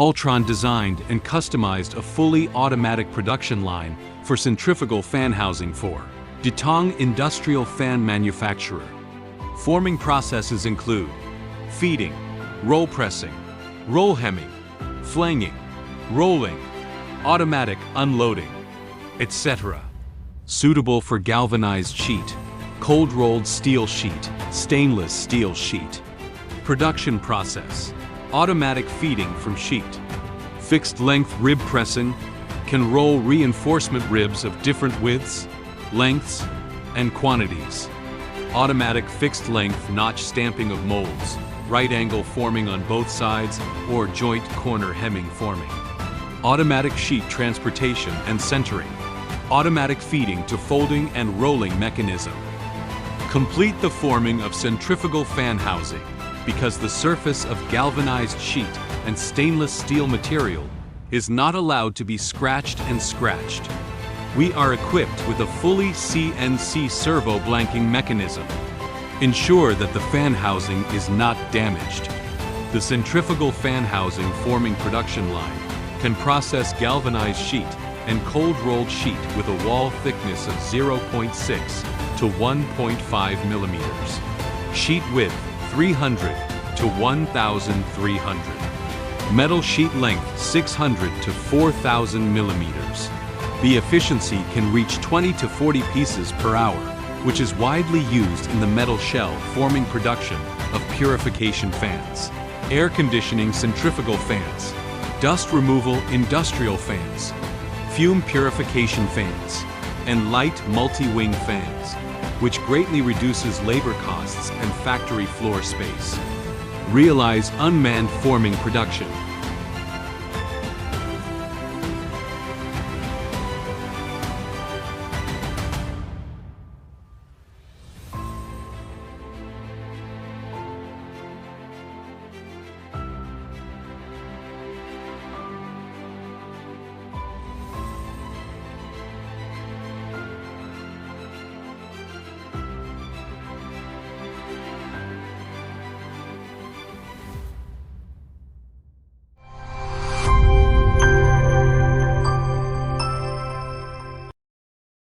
Altron designed and customized a fully automatic production line for centrifugal fan housing for Detong Industrial Fan Manufacturer. Forming processes include feeding, roll pressing, roll hemming, flanging, rolling, automatic unloading, etc. Suitable for galvanized sheet, cold-rolled steel sheet, stainless steel sheet. Production process: automatic feeding from sheet. Fixed-length rib pressing can roll reinforcement ribs of different widths, lengths, and quantities. Automatic fixed-length notch stamping of molds, right-angle forming on both sides, or joint corner hemming forming. Automatic sheet transportation and centering. Automatic feeding to folding and rolling mechanism. Complete the forming of centrifugal fan housing because the surface of galvanized sheet and stainless steel material is not allowed to be scratched and scratched. We are equipped with a fully CNC servo blanking mechanism. Ensure that the fan housing is not damaged. The centrifugal fan housing forming production line can process galvanized sheet and cold-rolled sheet with a wall thickness of 0.6 to 1.5 millimeters. Sheet width 300 to 1,300. Metal sheet length 600 to 4,000 millimeters. The efficiency can reach 20 to 40 pieces per hour, which is widely used in the metal shell forming production of purification fans, air conditioning centrifugal fans, dust removal industrial fans, fume purification fans, and light multi-wing fans, which greatly reduces labor costs and factory floor space. Realize unmanned forming production